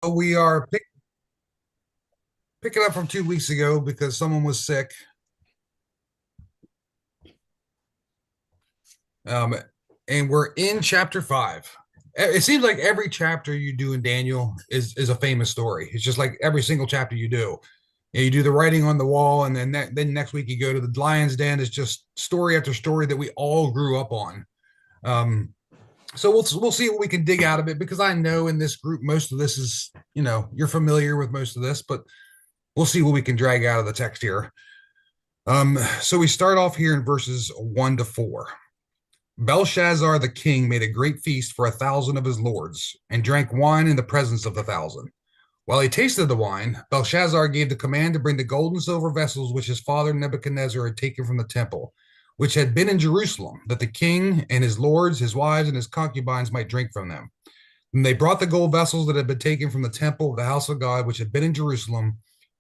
We are picking up from 2 weeks ago because someone was sick. Um, and we're in chapter 5. It seems like every chapter you do in Daniel is a famous story. It's just like every single chapter you do. You do the writing on the wall, and then next week you go to the lion's den. It's just story after story that we all grew up on. Um, so we'll see what we can dig out of it, because I know in this group most of this is, you're familiar with most of this, but we'll see what we can drag out of the text here. So we start off here in verses 1 to 4. Belshazzar the king made a great feast for 1,000 of his lords, and drank wine in the presence of the 1,000. While he tasted the wine, Belshazzar gave the command to bring the gold and silver vessels which his father Nebuchadnezzar had taken from the temple, which had been in Jerusalem, that the king and his lords, his wives, and his concubines might drink from them. And they brought the gold vessels that had been taken from the temple of the house of God, which had been in Jerusalem,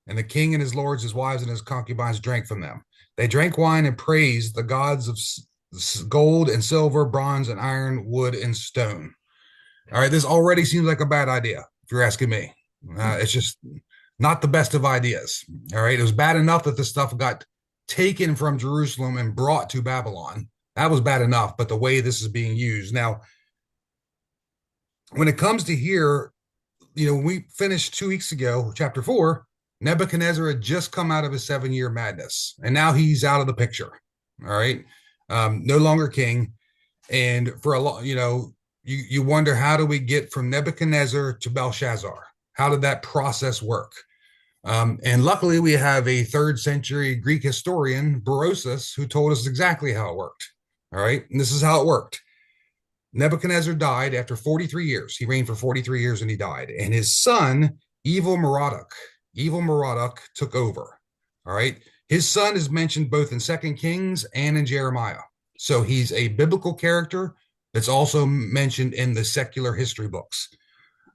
and the king and his lords, his wives, and his concubines drank from them. They drank wine and praised the gods of gold and silver, bronze and iron, wood and stone. All right, this already seems like a bad idea, if you're asking me. It's just not the best of ideas. All right, it was bad enough that the stuff got taken from Jerusalem and brought to Babylon. That was bad enough, but the way this is being used now, when it comes to here, we finished 2 weeks ago, chapter 4. Nebuchadnezzar had just come out of his 7-year madness, and now he's out of the picture. All right, no longer king, and for a lot, you wonder, how do we get from Nebuchadnezzar to Belshazzar? How did that process work? And luckily, we have a third-century Greek historian, Berosus, who told us exactly how it worked. All right, and this is how it worked. Nebuchadnezzar died after 43 years. He reigned for 43 years and he died. And his son, Evil Merodach took over. All right. His son is mentioned both in Second Kings and in Jeremiah. So he's a biblical character that's also mentioned in the secular history books.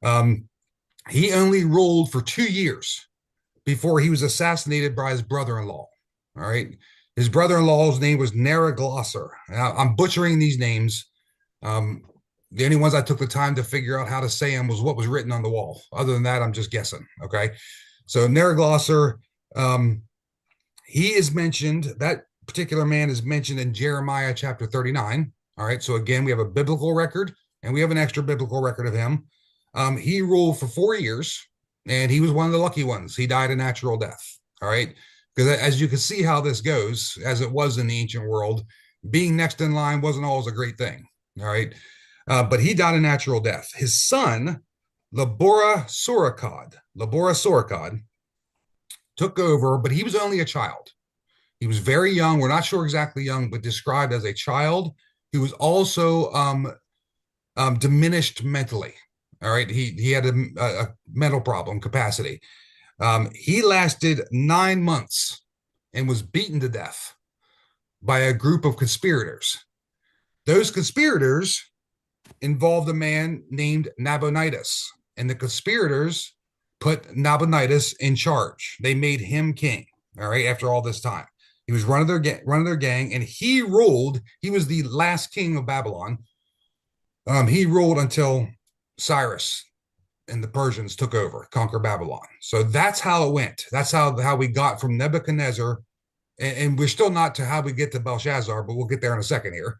Um, he only ruled for 2 years before he was assassinated by his brother-in-law. All right. His brother-in-law's name was Neriglosser. Now, I'm butchering these names. The only ones I took the time to figure out how to say them was what was written on the wall. Other than that, I'm just guessing. Okay. So Neriglosser, he is mentioned, that particular man is mentioned in Jeremiah chapter 39. All right. So again, we have a biblical record and we have an extra biblical record of him. He ruled for 4 years and he was one of the lucky ones. He died a natural death. All right. Because as you can see how this goes, as it was in the ancient world, being next in line wasn't always a great thing. All right. But he died a natural death. His son, Labora Soracod, took over, but he was only a child. He was very young. We're not sure exactly young, but described as a child. He was also diminished mentally. All right. He had a mental problem, capacity. He lasted 9 months and was beaten to death by a group of conspirators. Those conspirators involved a man named Nabonidus, and the conspirators put Nabonidus in charge. They made him king. All right, after all this time, he was running their gang, and he ruled. He was the last king of Babylon. He ruled until Cyrus and the Persians took over, conquer Babylon. So that's how it went. That's how we got from Nebuchadnezzar, and we're still not to how we get to Belshazzar, but we'll get there in a second here,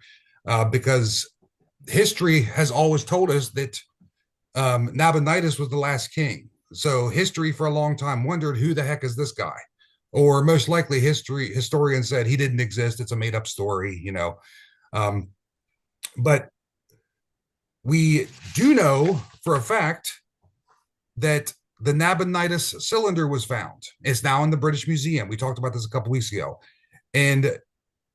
because history has always told us that Nabonidus was the last king. So history for a long time wondered, who the heck is this guy? Or most likely historians said he didn't exist. It's a made up story, But we do know for a fact that the Nabonidus cylinder was found. It's now in the British Museum. We talked about this a couple weeks ago. And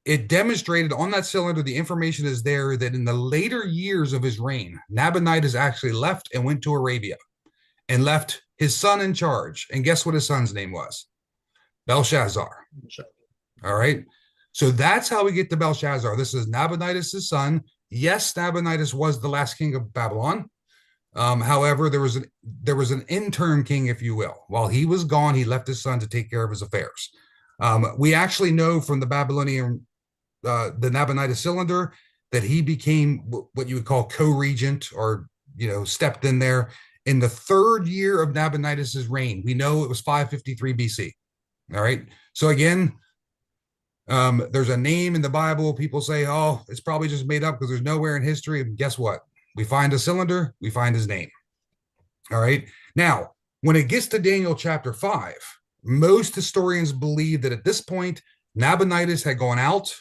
it demonstrated on that cylinder, the information is there, that in the later years of his reign, Nabonidus actually left and went to Arabia and left his son in charge. And guess what his son's name was? Belshazzar. All right. So that's how we get to Belshazzar. This is Nabonidus' son. Yes, Nabonidus was the last king of Babylon. However, there was an interim king, if you will. While he was gone, he left his son to take care of his affairs. We actually know from the Babylonian, the Nabonidus cylinder, that he became what you would call co-regent, or stepped in there in the third year of Nabonidus' reign. We know it was 553 BC. All right. So again, there's a name in the Bible. People say, oh, it's probably just made up because there's nowhere in history. And guess what? We find a cylinder, we find his name. All right. Now, when it gets to Daniel chapter 5, most historians believe that at this point, Nabonidus had gone out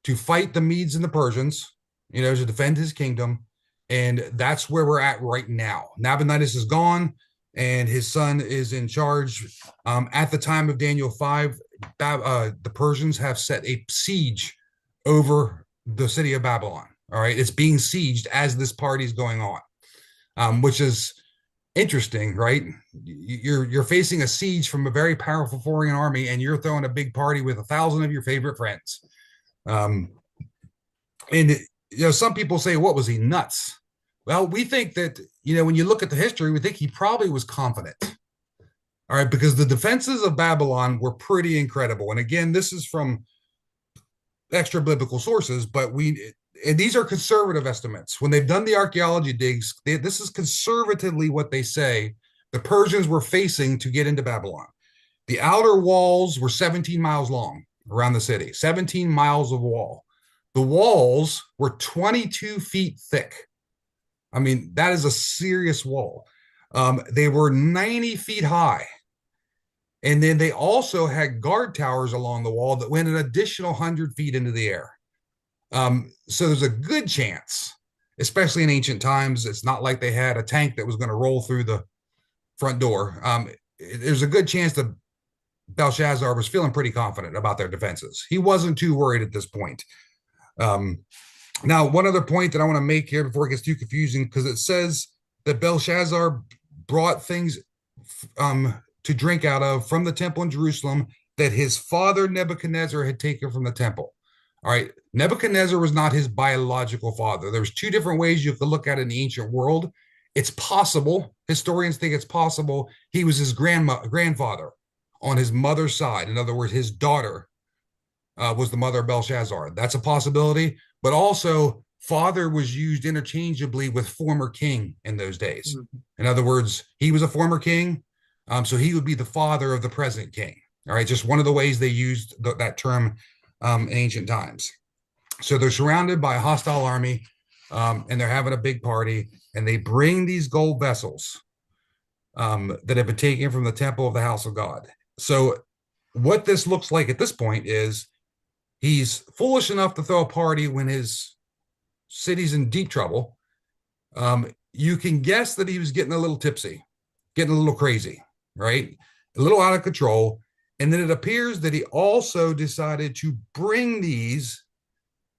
to fight the Medes and the Persians, to defend his kingdom. And that's where we're at right now. Nabonidus is gone, and his son is in charge. At the time of Daniel 5, the Persians have set a siege over the city of Babylon. All right. It's being sieged as this party is going on, which is interesting, right? You're facing a siege from a very powerful foreign army, and you're throwing a big party with 1,000 of your favorite friends. And some people say, what was he, nuts? Well, we think that, when you look at the history, we think he probably was confident. All right, because the defenses of Babylon were pretty incredible. And again, this is from extra biblical sources, but and these are conservative estimates. When they've done the archaeology digs, this is conservatively what they say the Persians were facing to get into Babylon. The outer walls were 17 miles long around the city, 17 miles of wall. The walls were 22 feet thick. I mean, that is a serious wall. They were 90 feet high. And then they also had guard towers along the wall that went an additional 100 feet into the air. So there's a good chance, especially in ancient times, it's not like they had a tank that was going to roll through the front door. There's a good chance that Belshazzar was feeling pretty confident about their defenses. He wasn't too worried at this point. Now, one other point that I want to make here before it gets too confusing, because it says that Belshazzar brought things to drink out of from the temple in Jerusalem that his father Nebuchadnezzar had taken from the temple. All right, Nebuchadnezzar was not his biological father. There's two different ways you could look at it in the ancient world. It's possible, historians think it's possible, he was his grandfather on his mother's side. In other words, his daughter was the mother of Belshazzar. That's a possibility. But also, father was used interchangeably with former king in those days. Mm-hmm. In other words, he was a former king, so he would be the father of the present king. All right, just one of the ways they used that term in ancient times. So they're surrounded by a hostile army, and they're having a big party, and they bring these gold vessels that have been taken from the temple of the house of God. So what this looks like at this point is he's foolish enough to throw a party when his city's in deep trouble. You can guess that he was getting a little tipsy, getting a little crazy, right? A little out of control. And then it appears that he also decided to bring these.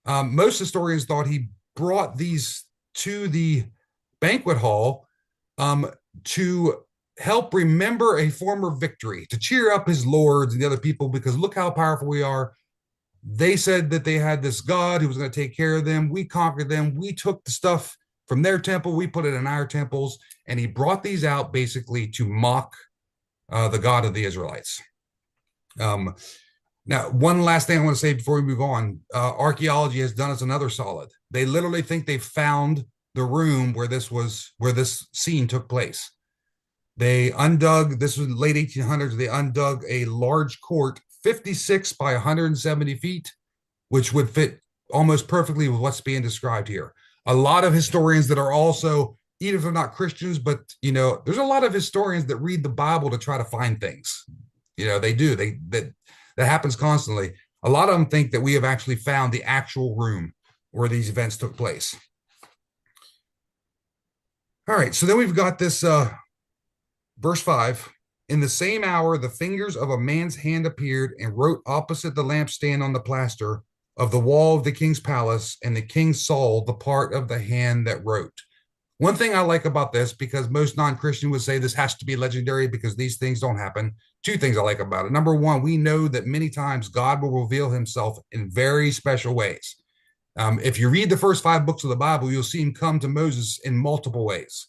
Most historians thought he brought these to the banquet hall to help remember a former victory, to cheer up his lords and the other people, because look how powerful we are. They said that they had this God who was going to take care of them. We conquered them. We took the stuff from their temple. We put it in our temples. And he brought these out basically to mock the God of the Israelites. Now, one last thing I want to say before we move on. Archaeology has done us another solid. They literally think they found the room where this scene took place. They undug, this was late 1800s, they undug a large court, 56 by 170 feet, which would fit almost perfectly with what's being described here. A lot of historians that are also, even if they're not Christians, but, there's a lot of historians that read the Bible to try to find things. They do. That happens constantly. A lot of them think that we have actually found the actual room where these events took place. All right, so then we've got this verse 5. In the same hour, the fingers of a man's hand appeared and wrote opposite the lampstand on the plaster of the wall of the king's palace, and the king saw the part of the hand that wrote. One thing I like about this, because most non-Christian would say this has to be legendary because these things don't happen. Two things I like about it. Number one, we know that many times God will reveal himself in very special ways. If you read the first 5 books of the Bible, you'll see him come to Moses in multiple ways.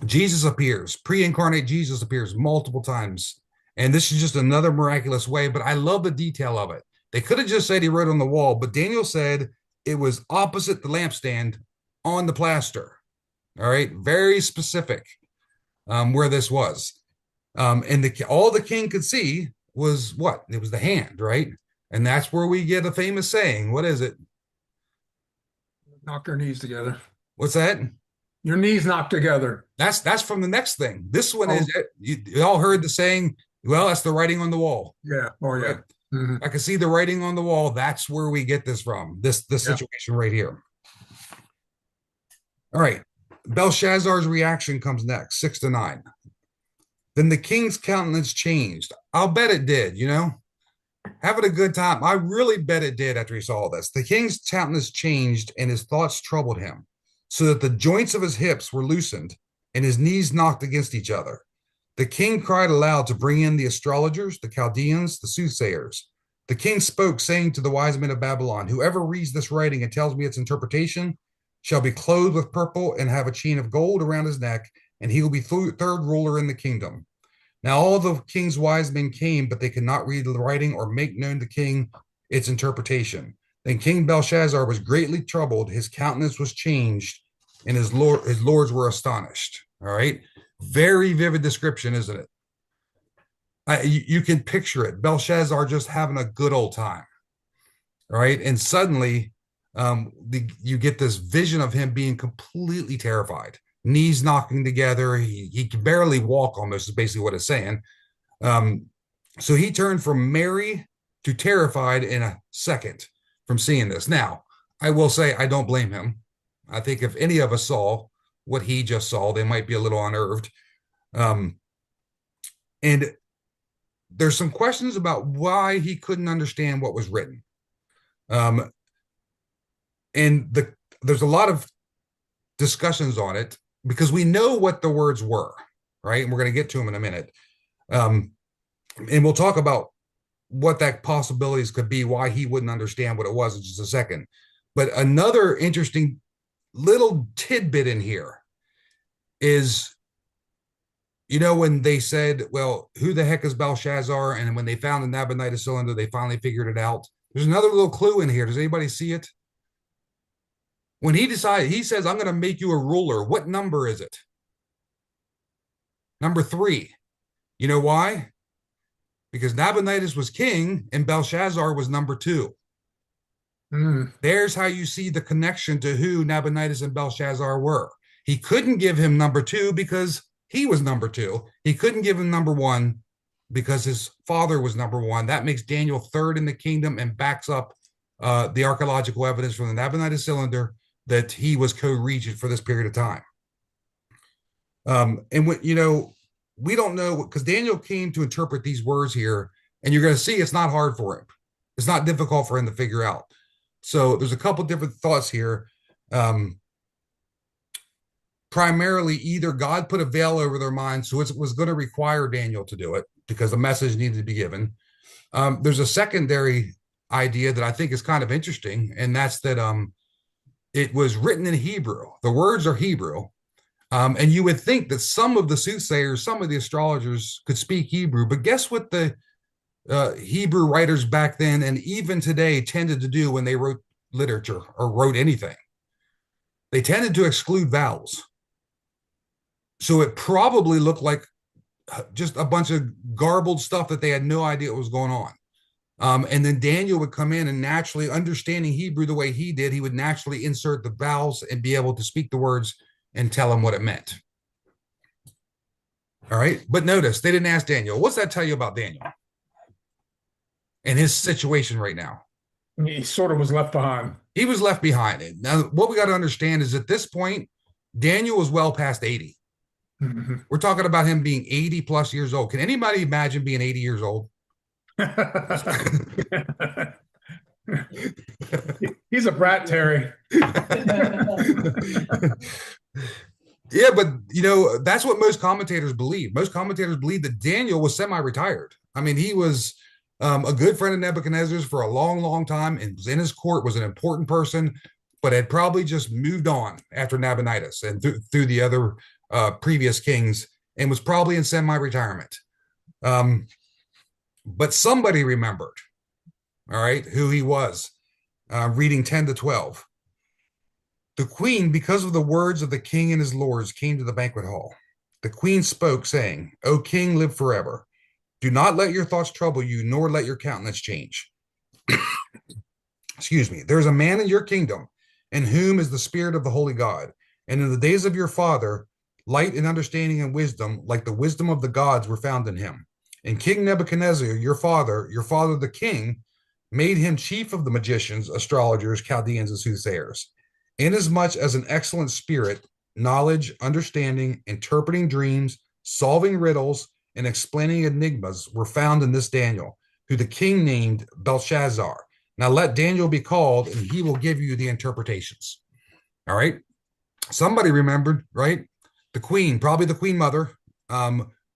Jesus appears, pre-incarnate Jesus appears multiple times. And this is just another miraculous way, but I love the detail of it. They could have just said he wrote on the wall, but Daniel said it was opposite the lampstand on the plaster. All right, very specific where this was. And all the king could see was what? It was the hand, right? And that's where we get a famous saying. What is it? Knock your knees together. What's that? Your knees knocked together. That's from the next thing. This one is Oh, you all heard the saying. Well, that's the writing on the wall, yeah. Oh, right? yeah. Hmm. I can see the writing on the wall. That's where we get this from. This Yeah. situation right here. All right. Belshazzar's reaction comes next, 6 to 9. Then the king's countenance changed. I'll bet it did, having a good time. I really bet it did after he saw this. The king's countenance changed and his thoughts troubled him, so that the joints of his hips were loosened and his knees knocked against each other. The king cried aloud to bring in the astrologers, the Chaldeans, the soothsayers. The king spoke, saying to the wise men of Babylon, whoever reads this writing and tells me its interpretation shall be clothed with purple and have a chain of gold around his neck, and he will be third ruler in the kingdom. Now all the king's wise men came, but they could not read the writing or make known to the king its interpretation. Then King Belshazzar was greatly troubled, his countenance was changed, and his lords were astonished. All right. Very vivid description, isn't it? You can picture it. Belshazzar just having a good old time. All right. And suddenly you get this vision of him being completely terrified, knees knocking together. He can barely walk almost, is basically what it's saying. Um, so he turned from merry to terrified in a second from seeing this. Now, I will say I don't blame him. I think if any of us saw what he just saw, they might be a little unnerved. Um, and there's some questions about why he couldn't understand what was written. Um, and there's a lot of discussions on it because we know what the words were, right? And we're going to get to them in a minute. Um, and we'll talk about what that possibilities could be, why he wouldn't understand what it was in just a second. But another interesting little tidbit in here is, when they said, well, who the heck is Belshazzar? And when they found the Nabonidus cylinder, they finally figured it out. There's another little clue in here. Does anybody see it? When he says, I'm going to make you a ruler. What number is it? Number 3. You know why? Because Nabonidus was king and Belshazzar was number 2. Mm. There's how you see the connection to who Nabonidus and Belshazzar were. He couldn't give him number 2 because he was number 2. He couldn't give him number 1 because his father was number 1. That makes Daniel third in the kingdom and backs up the archaeological evidence from the Nabonidus cylinder that he was co-regent for this period of time. And when, we don't know, because Daniel came to interpret these words here, and you're going to see it's not hard for him. It's not difficult for him to figure out. So there's a couple different thoughts here. Primarily, either God put a veil over their minds, so it was going to require Daniel to do it because the message needed to be given. There's a secondary idea that I think is kind of interesting, and that's that it was written in Hebrew. The words are Hebrew. And you would think that some of the soothsayers, some of the astrologers could speak Hebrew, but guess what the Hebrew writers back then and even today tended to do when they wrote literature or wrote anything? They tended to exclude vowels. So it probably looked like just a bunch of garbled stuff that they had no idea what was going on. And then Daniel would come in and naturally, understanding Hebrew the way he did, he would naturally insert the vowels and be able to speak the words and tell him what it meant. All right. But notice they didn't ask Daniel. What's that tell you about Daniel and his situation right now? He sort of was left behind. He was left behind. Now, what we got to understand is at this point, Daniel was well past 80. Mm-hmm. We're talking about him being 80 plus years old. Can anybody imagine being 80 years old? He's a brat, Terry. Yeah, but that's what most commentators believe. Most commentators believe that Daniel was semi-retired. I mean, he was a good friend of Nebuchadnezzar's for a long, long time, and was in his court, was an important person, but had probably just moved on after Nabonidus and through the other previous kings, and was probably in semi-retirement. But somebody remembered, all right, who he was, reading 10 to 12. The queen, because of the words of the king and his lords, came to the banquet hall. The queen spoke, saying, O king, live forever. Do not let your thoughts trouble you, nor let your countenance change. Excuse me. There is a man in your kingdom, in whom is the spirit of the holy God. And in the days of your father, light and understanding and wisdom, like the wisdom of the gods, were found in him. And King Nebuchadnezzar, your father the king, made him chief of the magicians, astrologers, Chaldeans, and soothsayers, inasmuch as an excellent spirit, knowledge, understanding, interpreting dreams, solving riddles, and explaining enigmas were found in this Daniel, who the king named Belshazzar. Now let Daniel be called, and he will give you the interpretations. All right. Somebody remembered, right? The queen, probably the queen mother.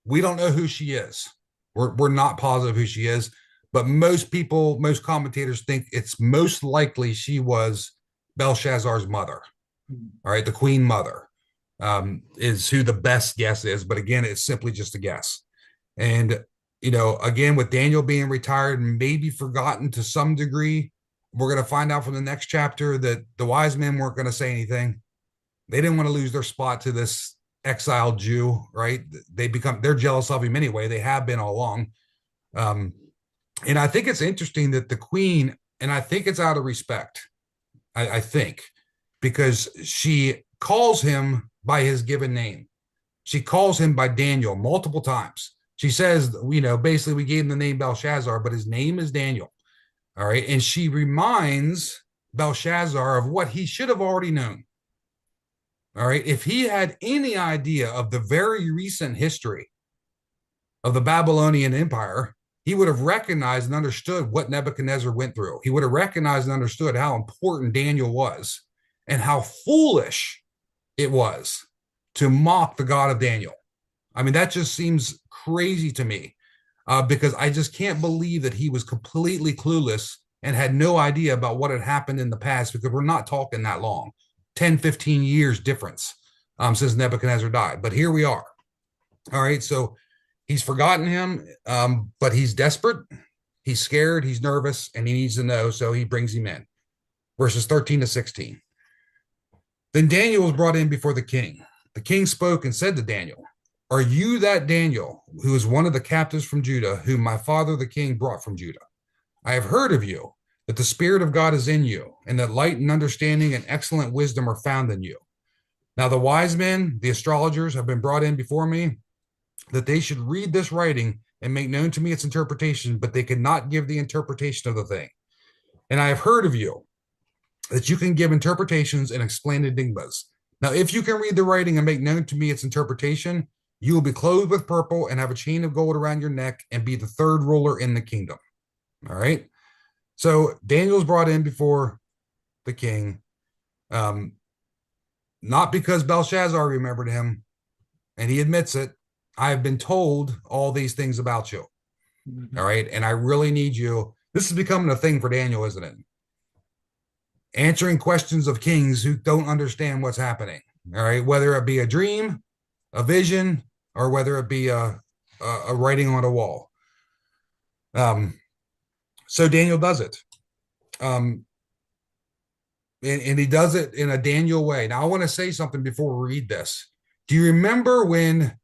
We don't know who she is. We're not positive who she is, but most people, most commentators think it's most likely she was Belshazzar's mother. All right, the queen mother is who the best guess is, but again, it's simply just a guess. And again, with Daniel being retired and maybe forgotten to some degree, we're going to find out from the next chapter that the wise men weren't going to say anything. They didn't want to lose their spot to this exiled Jew, right? They're jealous of him anyway. They have been all along. And I think it's interesting that the queen, and I think it's out of respect, I think, because she calls him by his given name. She calls him by Daniel multiple times. She says, basically we gave him the name Belshazzar, but his name is Daniel. All right. And she reminds Belshazzar of what he should have already known. All right. If he had any idea of the very recent history of the Babylonian Empire, he would have recognized and understood what Nebuchadnezzar went through. He would have recognized and understood how important Daniel was and how foolish it was to mock the God of Daniel. I mean, that just seems crazy to me because I just can't believe that he was completely clueless and had no idea about what had happened in the past, because we're not talking that long, 10, 15 years difference since Nebuchadnezzar died. But here we are. All right. So he's forgotten him, but he's desperate. He's scared. He's nervous, and he needs to know. So he brings him in. Verses 13 to 16. Then Daniel was brought in before the king. The king spoke and said to Daniel, Are you that Daniel, who is one of the captives from Judah, whom my father the king brought from Judah? I have heard of you, that the Spirit of God is in you, and that light and understanding and excellent wisdom are found in you. Now the wise men, the astrologers, have been brought in before me, that they should read this writing and make known to me its interpretation, but they could not give the interpretation of the thing. And I have heard of you, that you can give interpretations and explain enigmas. Now, if you can read the writing and make known to me its interpretation, you will be clothed with purple and have a chain of gold around your neck and be the third ruler in the kingdom. All right. So Daniel's brought in before the king, not because Belshazzar remembered him, and he admits it. I have been told all these things about you. All right. And I really need you. This is becoming a thing for Daniel, isn't it? Answering questions of kings who don't understand what's happening. All right. Whether it be a dream, a vision, or whether it be a writing on a wall. So Daniel does it. And he does it in a Daniel way. Now, I want to say something before we read this. Do you remember when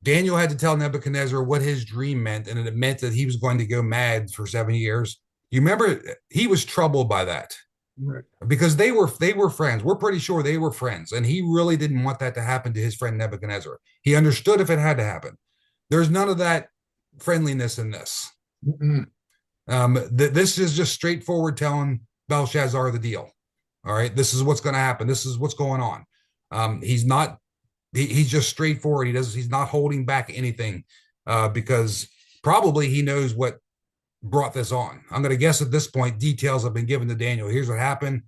Daniel had to tell Nebuchadnezzar what his dream meant, and it meant that he was going to go mad for 7 years? You remember he was troubled by that, right? Because they were friends. We're pretty sure they were friends, and he really didn't want that to happen to his friend Nebuchadnezzar. He understood if it had to happen. There's none of that friendliness in this. This is just straightforward telling Belshazzar the deal. All right, this is what's going to happen. This is what's going on. He's just straightforward. He's not holding back anything because probably he knows what brought this on. I'm going to guess at this point, details have been given to Daniel. Here's what happened.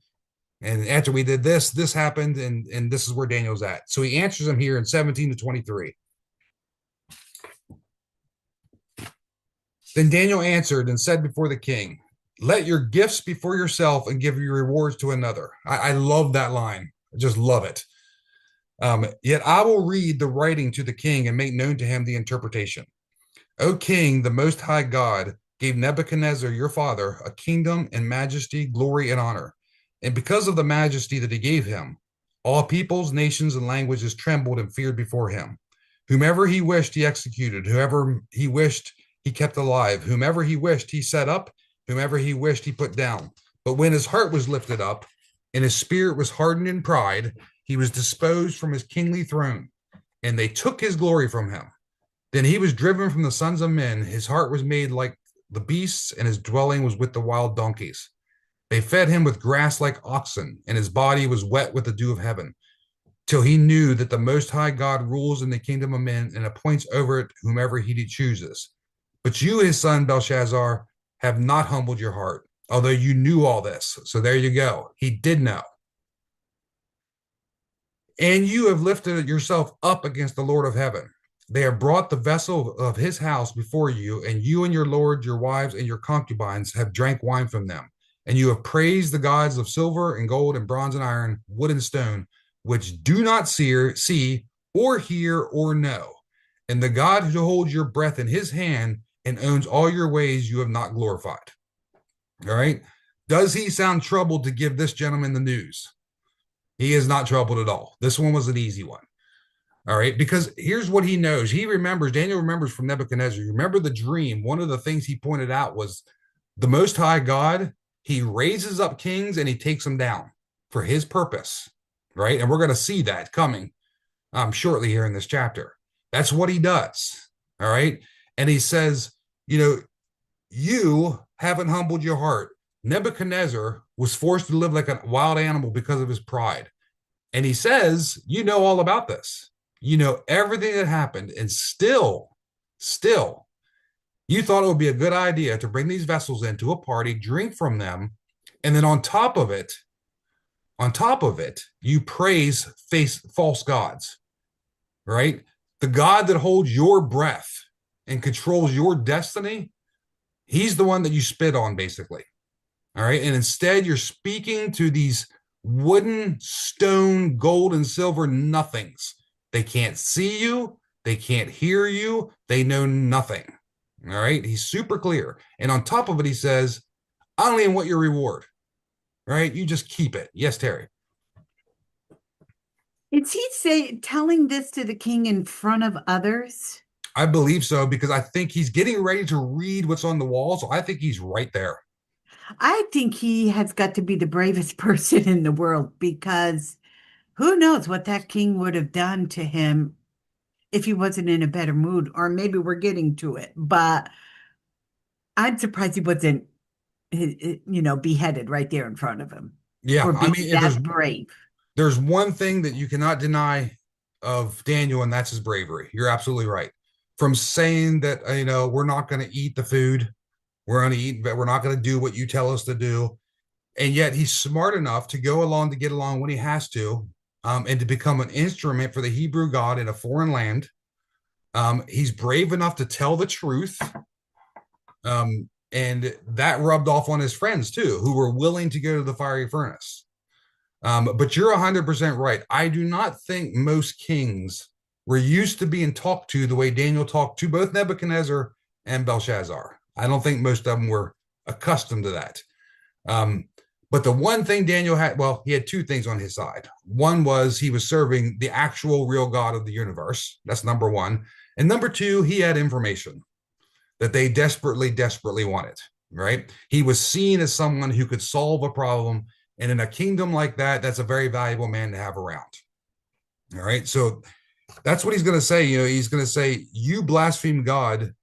And after we did this, this happened, and this is where Daniel's at. So he answers him here in 17 to 23. Then Daniel answered and said before the king, Let your gifts be for yourself and give your rewards to another. I love that line. I just love it. Yet I will read the writing to the king and make known to him the interpretation. O king, the most high God gave Nebuchadnezzar your father a kingdom and majesty, glory, and honor. And because of the majesty that he gave him, all peoples, nations, and languages trembled and feared before him. Whomever he wished, he executed. Whoever he wished, he kept alive. Whomever he wished, he set up. Whomever he wished, he put down. But when his heart was lifted up and his spirit was hardened in pride, he was disposed from his kingly throne, and they took his glory from him. Then he was driven from the sons of men. His heart was made like the beasts, and his dwelling was with the wild donkeys. They fed him with grass like oxen, and his body was wet with the dew of heaven, till he knew that the Most High God rules in the kingdom of men and appoints over it whomever he chooses. But you, his son Belshazzar, have not humbled your heart, although you knew all this. So there you go. He did know. And you have lifted yourself up against the Lord of heaven. They have brought the vessel of his house before you, and you and your lord, your wives, and your concubines have drank wine from them. And you have praised the gods of silver and gold and bronze and iron, wood and stone, which do not see or hear or know. And the God who holds your breath in his hand and owns all your ways, you have not glorified. All right. Does he sound troubled to give this gentleman the news? He is not troubled at all. This one was an easy one. All right. Because here's what he knows. He remembers, Daniel remembers from Nebuchadnezzar. You remember the dream. One of the things he pointed out was the Most High God, he raises up kings and he takes them down for his purpose. Right. And we're going to see that coming shortly here in this chapter. That's what he does. All right. And he says, you haven't humbled your heart. Nebuchadnezzar was forced to live like a wild animal because of his pride. And he says, you know all about this. You know everything that happened. And still, you thought it would be a good idea to bring these vessels into a party, drink from them. And then on top of it, you praise false gods, right? The God that holds your breath and controls your destiny, he's the one that you spit on, basically. All right. And instead, you're speaking to these wooden, stone, gold, and silver nothings. They can't see you. They can't hear you. They know nothing. All right. He's super clear. And on top of it, he says, I don't even want your reward. Right. You just keep it. Yes, Terry. Is he telling this to the king in front of others? I believe so, because I think he's getting ready to read what's on the wall. So I think he's right there. I think he has got to be the bravest person in the world, because who knows what that king would have done to him if he wasn't in a better mood, or maybe we're getting to it. But I'm surprised he wasn't, beheaded right there in front of him Yeah. for I being mean, that brave. there's one thing that you cannot deny of Daniel, and that's his bravery. You're absolutely right. From saying that, we're not going to eat the food, we're going to eat, but we're not going to do what you tell us to do. And yet he's smart enough to go along to get along when he has to, and to become an instrument for the Hebrew God in a foreign land. He's brave enough to tell the truth. And that rubbed off on his friends too, who were willing to go to the fiery furnace. But you're 100% right. I do not think most kings were used to being talked to the way Daniel talked to both Nebuchadnezzar and Belshazzar. I don't think most of them were accustomed to that. But the one thing Daniel had, well, he had two things on his side. One was he was serving the actual real God of the universe. That's number one. And number two, he had information that they desperately wanted, right? He was seen as someone who could solve a problem. And in a kingdom like that, that's a very valuable man to have around. All right. So that's what he's going to say. He's going to say, you blaspheme God,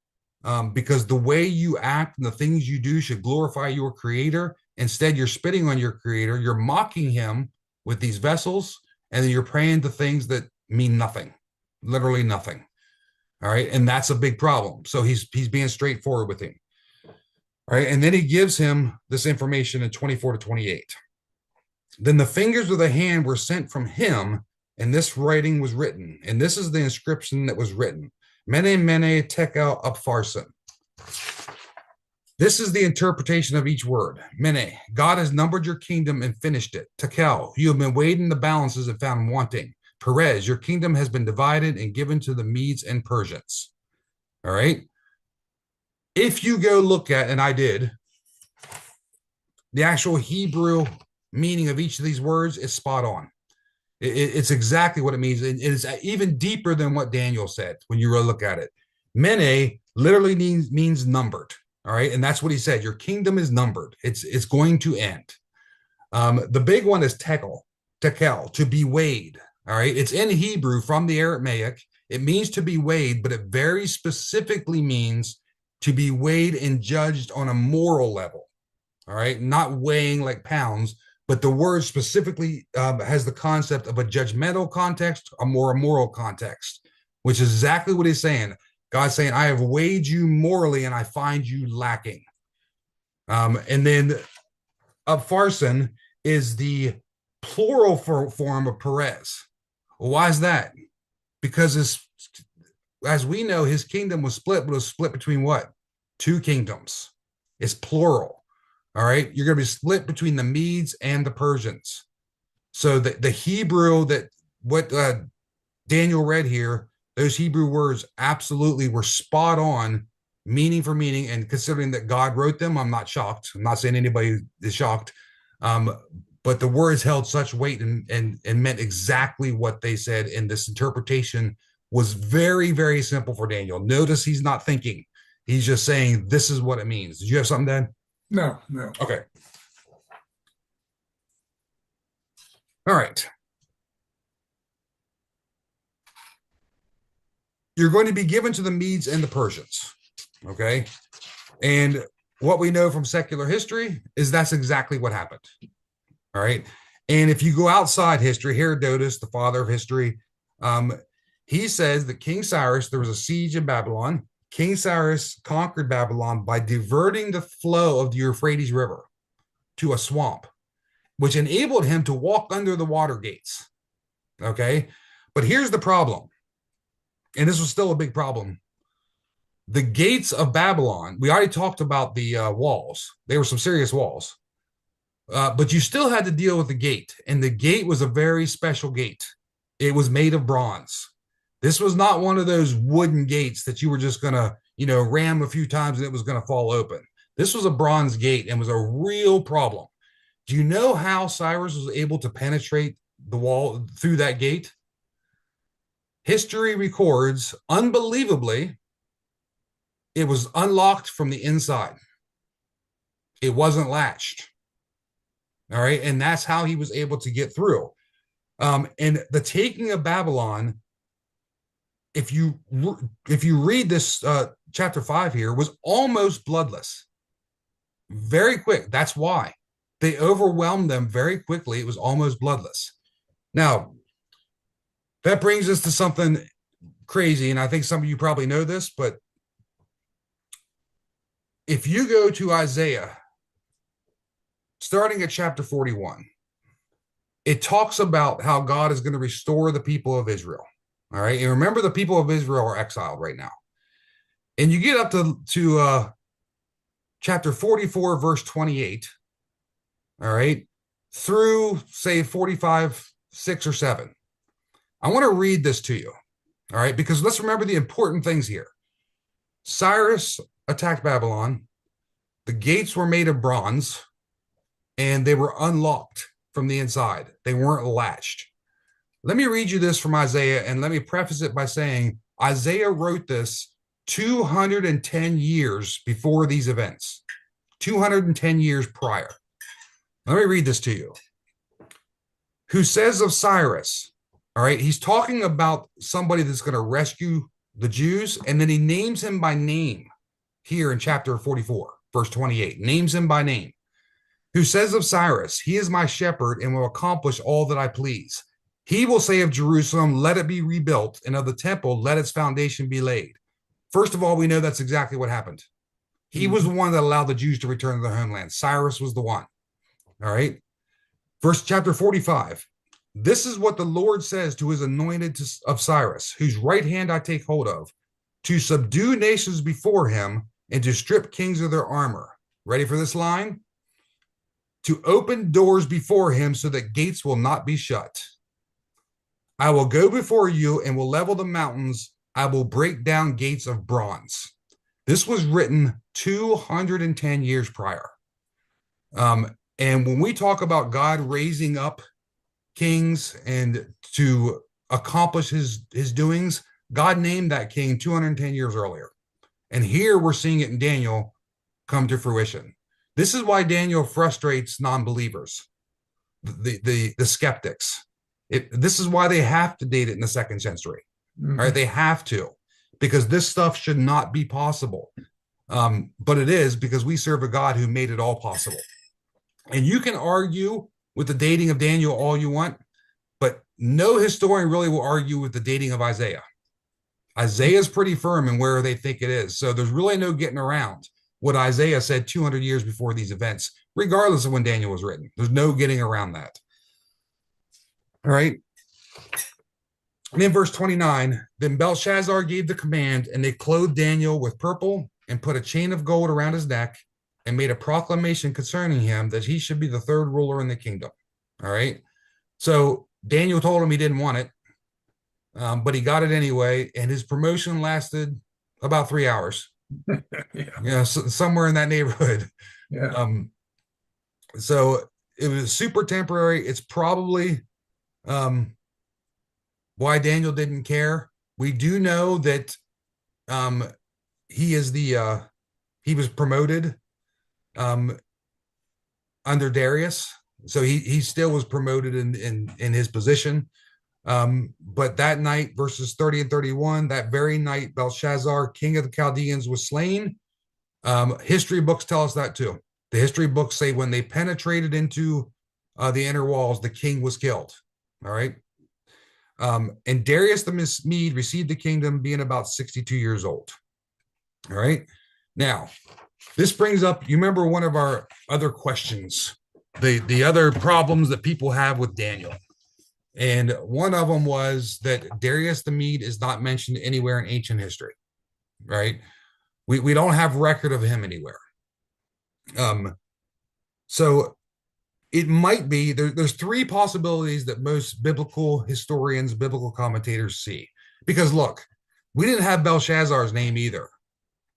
because the way you act and the things you do should glorify your creator. Instead, you're spitting on your creator. You're mocking him with these vessels, and then you're praying to things that mean nothing, literally nothing. All right. And that's a big problem. So he's being straightforward with him. All right. And then he gives him this information in 24 to 28. Then the fingers of the hand were sent from him, and this writing was written. And this is the inscription that was written. Mene, mene, tekel, upharsin. This is the interpretation of each word. Mene, God has numbered your kingdom and finished it. Tekel, you have been weighed in the balances and found wanting. Perez, your kingdom has been divided and given to the Medes and Persians. All right. If you go look at, and I did, the actual Hebrew meaning of each of these words is spot on. It's exactly what it means. It is even deeper than what Daniel said when you really look at it. Mene literally means numbered. All right. And that's what he said. Your kingdom is numbered. It's going to end. The big one is tekel, to be weighed. All right. It's in Hebrew from the Aramaic. It means to be weighed, but it very specifically means to be weighed and judged on a moral level. All right. Not weighing like pounds, but the word specifically has the concept of a judgmental context, a more moral context, which is exactly what he's saying. God's saying, I have weighed you morally and I find you lacking. And then Upharsin is the plural form of Perez. Why is that? Because as we know, his kingdom was split, but it was split between what? Two kingdoms. It's plural. All right. You're going to be split between the Medes and the Persians. So the Hebrew that what Daniel read here, those Hebrew words absolutely were spot on, meaning for meaning. And considering that God wrote them, I'm not shocked. I'm not saying anybody is shocked. But the words held such weight and meant exactly what they said. And this interpretation was very, very simple for Daniel. Notice he's not thinking. He's just saying, this is what it means. Did you have something, Dan? No. Okay. All right. You're going to be given to the Medes and the Persians. Okay. And what we know from secular history is that's exactly what happened. All right. And if you go outside history, Herodotus, the father of history, he says that King Cyrus, there was a siege in Babylon. King Cyrus conquered Babylon by diverting the flow of the Euphrates River to a swamp, which enabled him to walk under the water gates. Okay. But here's the problem. And this was still a big problem. The gates of Babylon, we already talked about the walls. They were some serious walls. But you still had to deal with the gate. And the gate was a very special gate. It was made of bronze. This was not one of those wooden gates that you were just going to, ram a few times and it was going to fall open. This was a bronze gate and was a real problem. Do you know how Cyrus was able to penetrate the wall through that gate? History records, unbelievably, it was unlocked from the inside. It wasn't latched. All right. And that's how he was able to get through. And the taking of Babylon, if you read this chapter 5 here, was almost bloodless. Very quick. That's why they overwhelmed them very quickly. It was almost bloodless. Now, that brings us to something crazy. And I think some of you probably know this, but if you go to Isaiah, starting at chapter 41, it talks about how God is going to restore the people of Israel. All right. And remember, the people of Israel are exiled right now. And you get up to chapter 44, verse 28. All right. Through, say, 45, 6 or 7. I want to read this to you. All right. Because let's remember the important things here. Cyrus attacked Babylon. The gates were made of bronze and they were unlocked from the inside. They weren't latched. Let me read you this from Isaiah, and let me preface it by saying Isaiah wrote this 210 years before these events, 210 years prior. Let me read this to you. Who says of Cyrus, all right, he's talking about somebody that's going to rescue the Jews, and then he names him by name here in chapter 44, verse 28, names him by name. Who says of Cyrus, he is my shepherd and will accomplish all that I please. He will say of Jerusalem, let it be rebuilt, and of the temple, let its foundation be laid. First of all, we know that's exactly what happened. He was the one that allowed the Jews to return to their homeland. Cyrus was the one. All right. Chapter 45. This is what the Lord says to his anointed of Cyrus, whose right hand I take hold of, to subdue nations before him and to strip kings of their armor. Ready for this line? To open doors before him so that gates will not be shut. I will go before you and will level the mountains. I will break down gates of bronze. This was written 210 years prior. And when we talk about God raising up kings and to accomplish his doings, God named that king 210 years earlier. And here we're seeing it in Daniel come to fruition. This is why Daniel frustrates non-believers, the skeptics. This is why they have to date it in the 2nd century. Mhm. All right, they have to, because this stuff should not be possible. But it is, because we serve a God who made it all possible. And you can argue with the dating of Daniel all you want, but no historian really will argue with the dating of Isaiah. Isaiah is pretty firm in where they think it is. So there's really no getting around what Isaiah said 200 years before these events, regardless of when Daniel was written. There's no getting around that. All right. And in verse 29, then Belshazzar gave the command, and they clothed Daniel with purple and put a chain of gold around his neck and made a proclamation concerning him that he should be the 3rd ruler in the kingdom. All right. So Daniel told him he didn't want it, but he got it anyway. And his promotion lasted about 3 hours. Yeah. Somewhere in that neighborhood. Yeah. So it was super temporary. It's probably why Daniel didn't care. We do know that he was promoted under Darius, so he still was promoted in his position. But that night, verses 30 and 31, that very night, Belshazzar, king of the Chaldeans, was slain. History books tell us that too. The history books say when they penetrated into the inner walls, the king was killed. All right. And Darius the Mede received the kingdom being about 62 years old. All right. Now, this brings up, you remember one of our other questions, the other problems that people have with Daniel. And one of them was that Darius the Mede is not mentioned anywhere in ancient history, right? We don't have record of him anywhere. So it might be, there's 3 possibilities that most biblical historians, biblical commentators see. Because look, we didn't have Belshazzar's name either.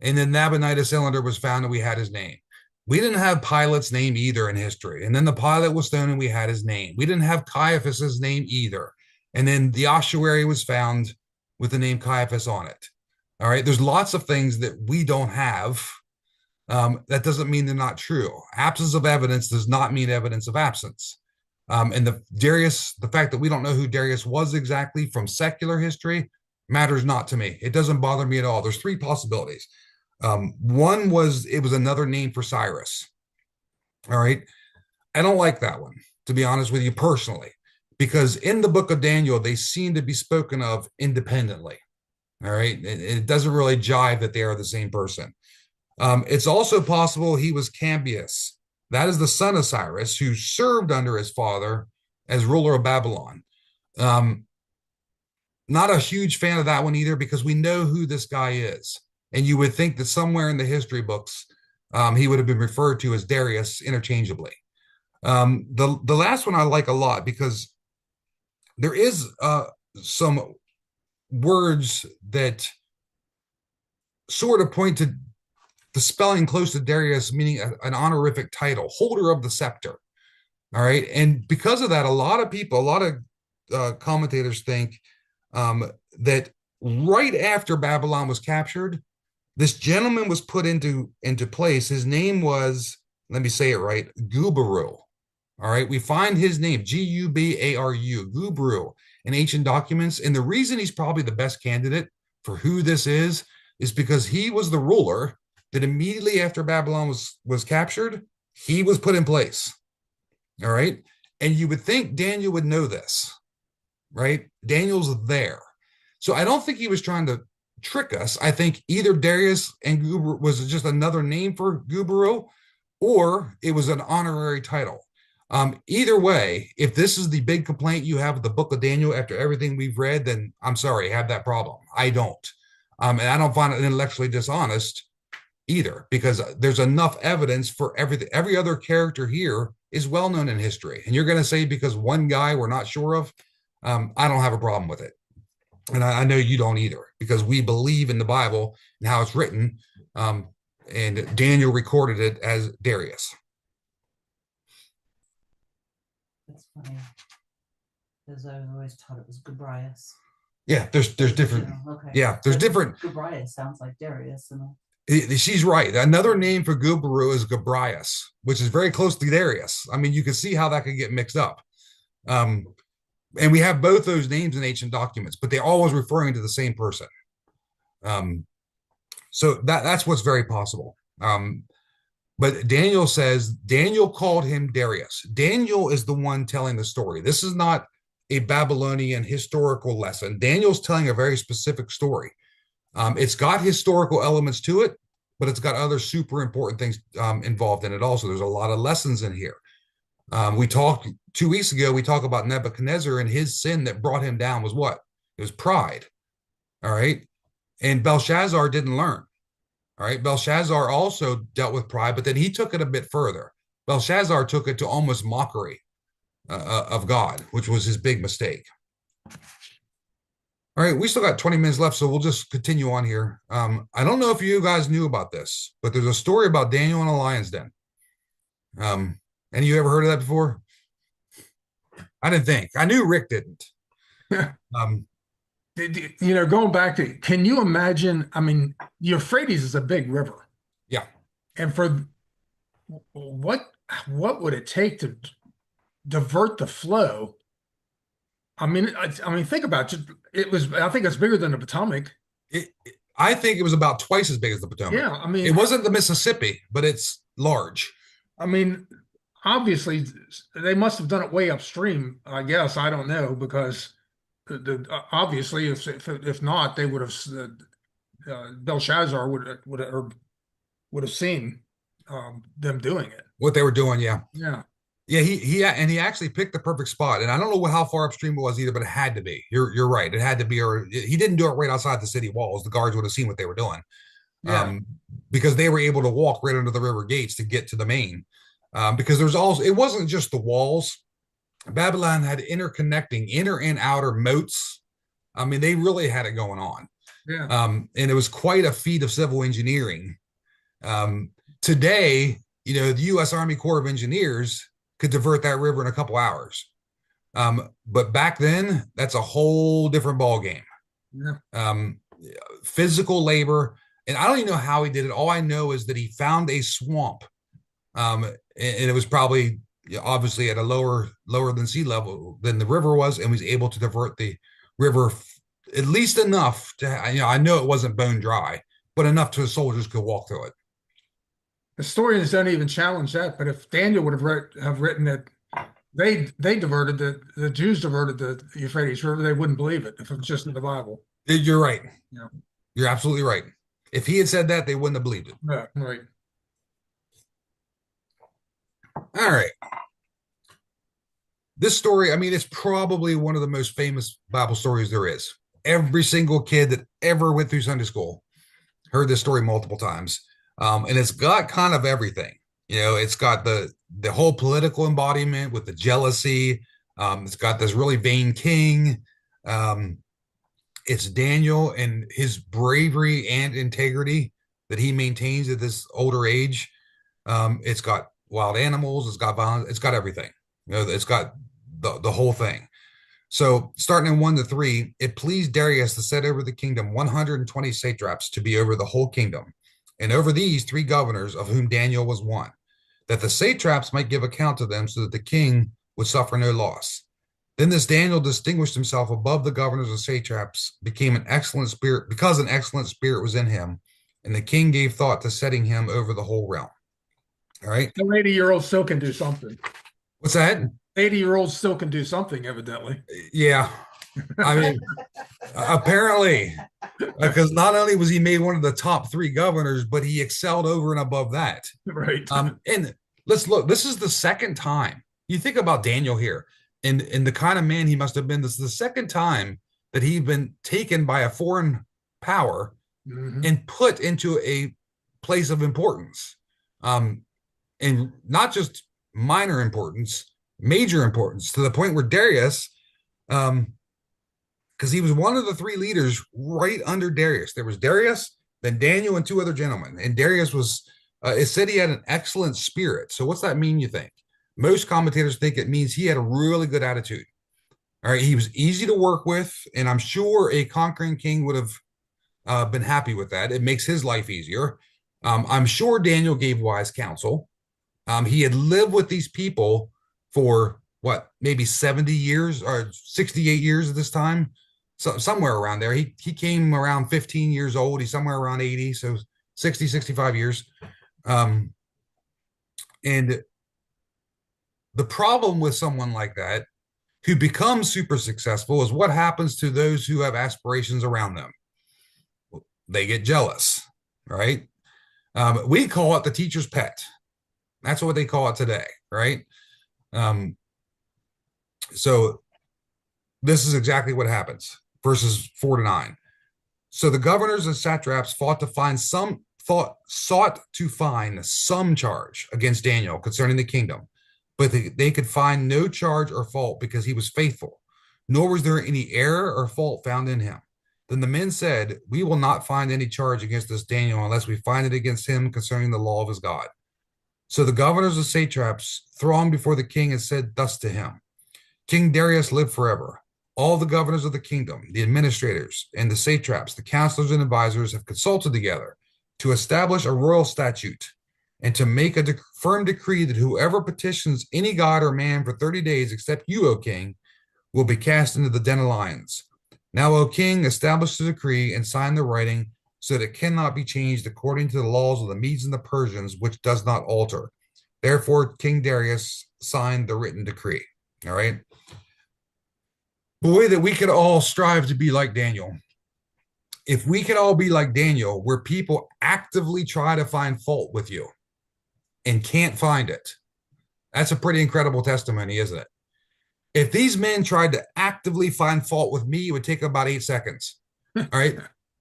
And then Nabonidus cylinder was found and we had his name. We didn't have Pilate's name either in history. And then the Pilate was stoned and we had his name. We didn't have Caiaphas's name either. And then the ossuary was found with the name Caiaphas on it. All right. There's lots of things that we don't have. That doesn't mean they're not true. Absence of evidence does not mean evidence of absence. And the fact that we don't know who Darius was exactly from secular history matters not to me. It doesn't bother me at all. There's 3 possibilities. One was it was another name for Cyrus. All right. I don't like that one, to be honest with you personally, because in the book of Daniel, they seem to be spoken of independently. All right. It doesn't really jive that they are the same person. It's also possible he was Cambius. That is the son of Cyrus, who served under his father as ruler of Babylon. Not a huge fan of that one either, because we know who this guy is. And you would think that somewhere in the history books, he would have been referred to as Darius interchangeably. The last one I like a lot, because there is some words that sort of point to the spelling close to Darius, meaning an honorific title, holder of the scepter. All right. And because of that, a lot of commentators think that right after Babylon was captured, this gentleman was put into place. His name was, let me say it right, Gubaru. All right. We find his name, Gubaru, Gubaru, in ancient documents. And the reason he's probably the best candidate for who this is because he was the ruler that immediately after Babylon was captured, he was put in place. All right. And you would think Daniel would know this, right? Daniel's there. So I don't think he was trying to trick us. I think either Darius and Gubaru was just another name for Gubaru, or it was an honorary title. Either way, if this is the big complaint you have with the book of Daniel after everything we've read, then I'm sorry, have that problem. I don't. And I don't find it intellectually dishonest either, because there's enough evidence for everything. Every other character here is well known in history. And you're going to say because one guy we're not sure of, I don't have a problem with it. And I know you don't either, because we believe in the Bible and how it's written. And Daniel recorded it as Darius. That's funny. Because I was always taught it was Gabrias. Yeah, there's different. Okay. Yeah, there's different. Gabrias sounds like Darius. She's right. Another name for Gubaru is Gabrias, which is very close to Darius. I mean, you can see how that could get mixed up. And we have both those names in ancient documents, but they're always referring to the same person. So that's what's very possible. But Daniel says Daniel called him Darius. Daniel is the one telling the story. This is not a Babylonian historical lesson. Daniel's telling a very specific story. It's got historical elements to it, but it's got other super important things involved in it also. There's a lot of lessons in here. We talked 2 weeks ago, we talked about Nebuchadnezzar, and his sin that brought him down was what? It was pride. All right. And Belshazzar didn't learn. All right. Belshazzar also dealt with pride, but then he took it a bit further. Belshazzar took it to almost mockery of God, which was his big mistake. All right, we still got 20 minutes left, so we'll just continue on here. I don't know if you guys knew about this, but there's a story about Daniel in a lion's den. Any of you ever heard of that before? I didn't think. I knew Rick didn't. Going back to, can you imagine? I mean, the Euphrates is a big river. Yeah. And for what would it take to divert the flow? I mean, think about it. I think it's bigger than the Potomac. I think it was about twice as big as the Potomac. Yeah, I mean, it wasn't the Mississippi, but it's large. I mean, obviously, they must have done it way upstream. I guess I don't know, because obviously, if not, they would have Belshazzar would have seen them doing it. What they were doing, yeah. Yeah. Yeah, he actually picked the perfect spot, and I don't know how far upstream it was either, but it had to be. You're right. It had to be, or he didn't do it right outside the city walls. The guards would have seen what they were doing, because they were able to walk right under the river gates to get to the main. Because there's also, it wasn't just the walls. Babylon had interconnecting inner and outer moats. I mean, they really had it going on. Yeah. And it was quite a feat of civil engineering. Today, the U.S. Army Corps of Engineers could divert that river in a couple hours. But back then, that's a whole different ball game. Yeah. Physical labor, and I don't even know how he did it. All I know is that he found a swamp, and it was probably obviously at a lower than sea level than the river was, and was able to divert the river at least enough to, I know it wasn't bone dry, but enough to the soldiers could walk through it. Historians don't even challenge that, but if Daniel would have written that they diverted the Jews diverted the Euphrates River, they wouldn't believe it if it was just in the Bible. You're right. Yeah. You're absolutely right. If he had said that, they wouldn't have believed it. Yeah, right. All right. This story, I mean, it's probably one of the most famous Bible stories there is. Every single kid that ever went through Sunday school heard this story multiple times. And it's got kind of everything. It's got the whole political embodiment with the jealousy. It's got this really vain king. It's Daniel and his bravery and integrity that he maintains at this older age. It's got wild animals. It's got violence. It's got everything. It's got the whole thing. So starting in 1-3, it pleased Darius to set over the kingdom 120 satraps to be over the whole kingdom, and over these 3 governors, of whom Daniel was one, that the satraps might give account to them, so that the king would suffer no loss. Then this Daniel distinguished himself above the governors and satraps, became an excellent spirit, because an excellent spirit was in him, and the king gave thought to setting him over the whole realm. All right. The 80-year-old still can do something. What's that? 80-year-olds still can do something, evidently. Yeah. I mean, apparently, because not only was he made one of the top 3 governors, but he excelled over and above that. Right. And let's look, this is the second time. You think about Daniel here and the kind of man he must have been. This is the second time that he'd been taken by a foreign power and put into a place of importance. And not just minor importance, major importance, to the point where Darius, because he was one of the 3 leaders right under Darius. There was Darius, then Daniel, and 2 other gentlemen. And Darius was, it said he had an excellent spirit. So what's that mean, you think? Most commentators think it means he had a really good attitude. All right, he was easy to work with, and I'm sure a conquering king would have been happy with that. It makes his life easier. I'm sure Daniel gave wise counsel. He had lived with these people for what, maybe 70 years or 68 years at this time, so somewhere around there. He came around 15 years old. He's somewhere around 80, so 60, 65 years. Um, and the problem with someone like that who becomes super successful is what happens to those who have aspirations around them. They get jealous, right? We call it the teacher's pet. That's what they call it today, right? Um, so this is exactly what happens. Verses 4-9. So the governors and satraps sought to find some charge against Daniel concerning the kingdom, but they could find no charge or fault because he was faithful, nor was there any error or fault found in him. Then the men said, "We will not find any charge against this Daniel unless we find it against him concerning the law of his God." So the governors and satraps thronged before the king and said thus to him, "King Darius lived forever. All the governors of the kingdom, the administrators, and the satraps, the counselors and advisors have consulted together to establish a royal statute and to make a firm decree that whoever petitions any god or man for 30 days, except you, O king, will be cast into the den of lions. Now, O king, establish the decree and sign the writing so that it cannot be changed according to the laws of the Medes and the Persians, which does not alter." Therefore, King Darius signed the written decree. All right. Boy, that we could all strive to be like Daniel. If we could all be like Daniel, where people actively try to find fault with you and can't find it, that's a pretty incredible testimony, isn't it? If these men tried to actively find fault with me, it would take about 8 seconds. All right.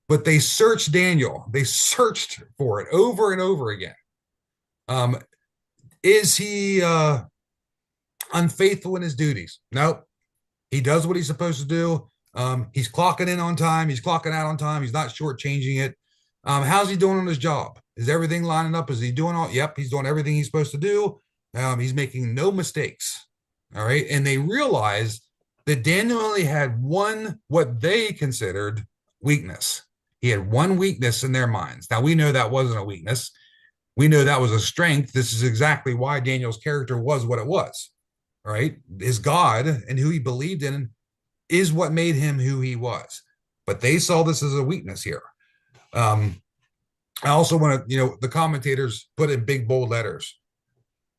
But they searched Daniel. They searched for it over and over again. Is he unfaithful in his duties? Nope. He does what he's supposed to do. He's clocking in on time. He's clocking out on time. He's not shortchanging it. How's he doing on his job? Is everything lining up? Is he doing all? Yep, he's doing everything he's supposed to do. He's making no mistakes. All right. And they realized that Daniel only had one, what they considered weakness. He had one weakness in their minds. Now, we know that wasn't a weakness. We know that was a strength. This is exactly why Daniel's character was what it was. All right. His God and who he believed in is what made him who he was. But they saw this as a weakness here. I also want to, the commentators put in big, bold letters.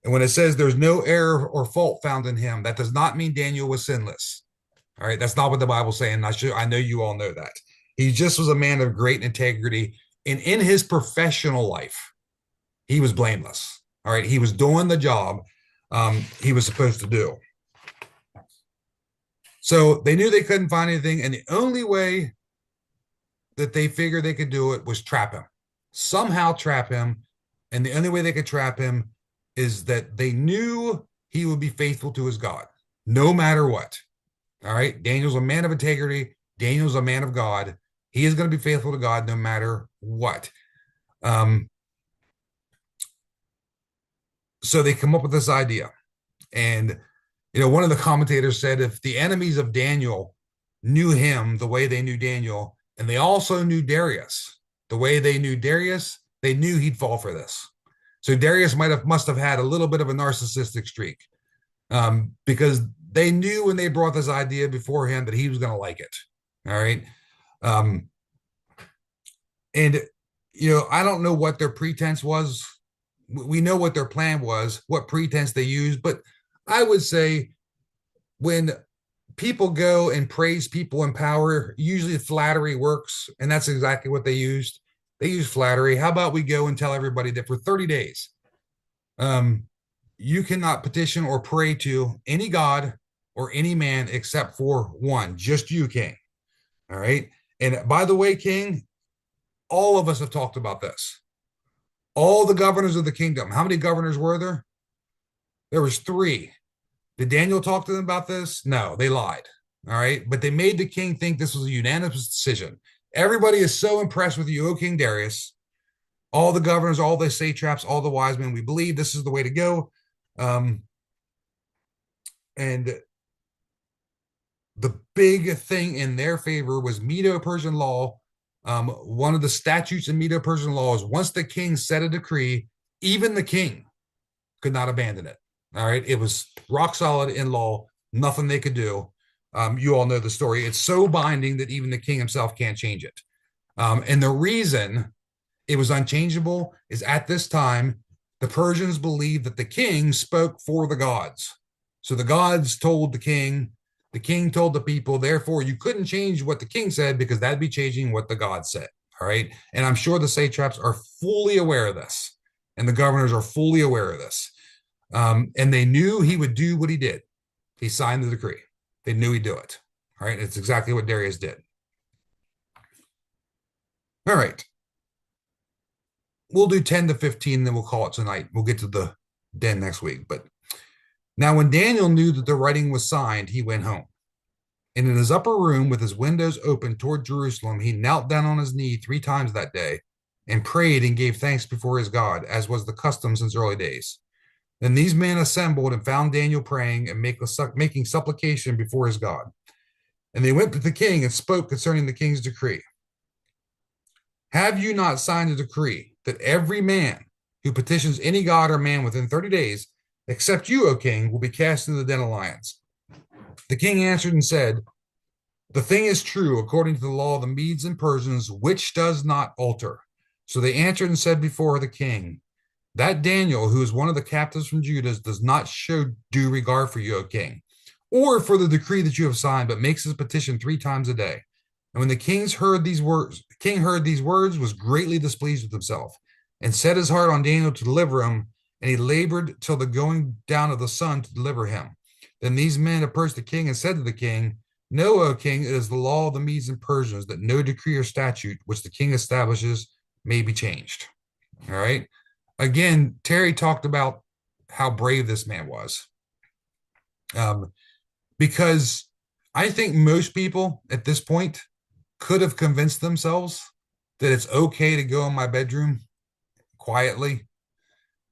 And when it says there's no error or fault found in him, that does not mean Daniel was sinless. All right. That's not what the Bible's saying. I know you all know that. He just was a man of great integrity. And in his professional life, he was blameless. All right. He was doing the job he was supposed to do. So they knew they couldn't find anything. And the only way that they figured they could do it was trap him, somehow trap him. And the only way they could trap him is that they knew he would be faithful to his God, no matter what. All right. Daniel's a man of integrity. Daniel's a man of God. He is going to be faithful to God no matter what. So they come up with this idea. And, one of the commentators said if the enemies of Daniel knew him the way they knew Daniel, and they also knew Darius the way they knew Darius, they knew he'd fall for this. So Darius must have had a little bit of a narcissistic streak, because they knew when they brought this idea before him that he was going to like it. All right. And, I don't know what their pretense was. We know what their plan was, what pretense they used, but I would say when people go and praise people in power, usually flattery works, and that's exactly what they used. They used flattery. How about we go and tell everybody that for 30 days, you cannot petition or pray to any god or any man except for one, just you, king. All right. And by the way, king, all of us have talked about this. All the governors of the kingdom. How many governors were there? There was 3. Did Daniel talk to them about this? No, they lied. All right. But they made the king think this was a unanimous decision. Everybody is so impressed with you, O King Darius. All the governors, all the satraps, all the wise men, we believe this is the way to go. And the big thing in their favor was Medo-Persian law. One of the statutes in Medo-Persian law is once the king set a decree, even the king could not abandon it. All right. It was rock solid in law, nothing they could do. You all know the story. It's so binding that even the king himself can't change it. And the reason it was unchangeable is at this time, the Persians believed that the king spoke for the gods. So the gods told the king told the people, therefore, you couldn't change what the king said because that'd be changing what the gods said. All right. And I'm sure the satraps are fully aware of this, and the governors are fully aware of this. And they knew he would do what he did. He signed the decree. They knew he'd do it. All right. It's exactly what Darius did. All right. We'll do 10 to 15, then we'll call it tonight. We'll get to the den next week. But now, when Daniel knew that the writing was signed, he went home. And in his upper room, with his windows open toward Jerusalem, he knelt down on his knee 3 times that day and prayed and gave thanks before his God, as was the custom since early days. Then these men assembled and found Daniel praying and making supplication before his God. And they went to the king and spoke concerning the king's decree. Have you not signed a decree that every man who petitions any god or man within 30 days, except you, O king, will be cast into the den of lions? The king answered and said, the thing is true according to the law of the Medes and Persians, which does not alter. So they answered and said before the king, that Daniel, who is one of the captives from Judah, does not show due regard for you, O king, or for the decree that you have signed, but makes his petition 3 times a day. And when the king heard these words, was greatly displeased with himself, and set his heart on Daniel to deliver him, and he labored till the going down of the sun to deliver him. Then these men approached the king and said to the king, know, O king, it is the law of the Medes and Persians that no decree or statute which the king establishes may be changed. All right. Again, Terry talked about how brave this man was. Because I think most people at this point could have convinced themselves that it's okay to go in my bedroom quietly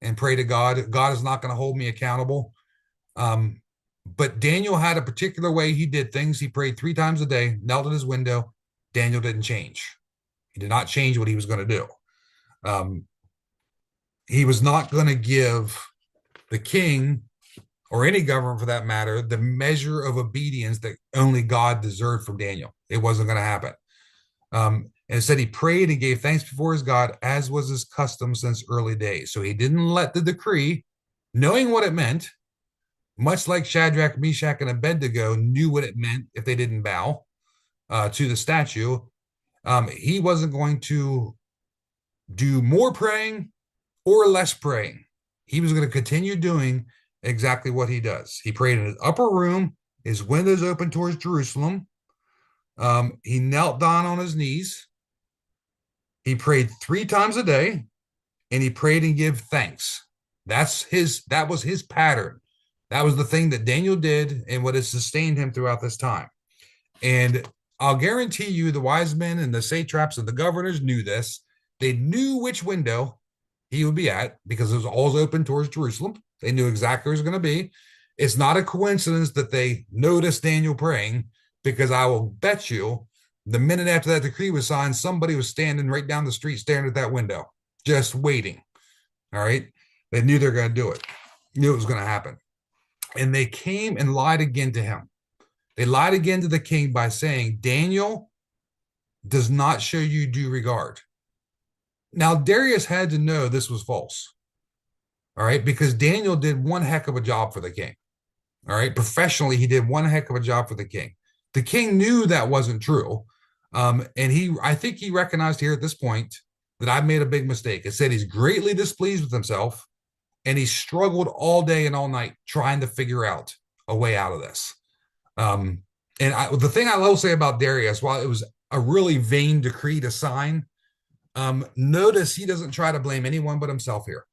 and pray to God. God is not going to hold me accountable. But Daniel had a particular way he did things. He prayed 3 times a day, knelt at his window. Daniel didn't change. He did not change what he was going to do. He was not going to give the king, or any government for that matter, the measure of obedience that only God deserved from Daniel. It wasn't going to happen. And it said he prayed and gave thanks before his God, as was his custom since early days. So he didn't let the decree, knowing what it meant, much like Shadrach, Meshach, and Abednego knew what it meant if they didn't bow to the statue. He wasn't going to do more praying or less praying. He was going to continue doing exactly what he does. He prayed in his upper room, his windows open towards Jerusalem. He knelt down on his knees. He prayed 3 times a day, and he prayed and gave thanks. That was his pattern. That was the thing that Daniel did and what has sustained him throughout this time. And I'll guarantee you the wise men and the satraps and the governors knew this. They knew which window he would be at because it was all open towards Jerusalem. They knew exactly where it was going to be. It's not a coincidence that they noticed Daniel praying, because I will bet you the minute after that decree was signed, somebody was standing right down the street staring at that window, just waiting. All right. They knew they were going to do it, knew it was going to happen. And they came and lied again to him. They lied again to the king by saying, Daniel does not show you due regard. Now, Darius had to know this was false. All right. Because Daniel did one heck of a job for the king. All right. Professionally, he did one heck of a job for the king. The king knew that wasn't true. And I think he recognized here at this point that I've made a big mistake. It said he's greatly displeased with himself, and he struggled all day and all night trying to figure out a way out of this. The thing I will say about Darius, while it was a really vain decree to sign, notice he doesn't try to blame anyone but himself here.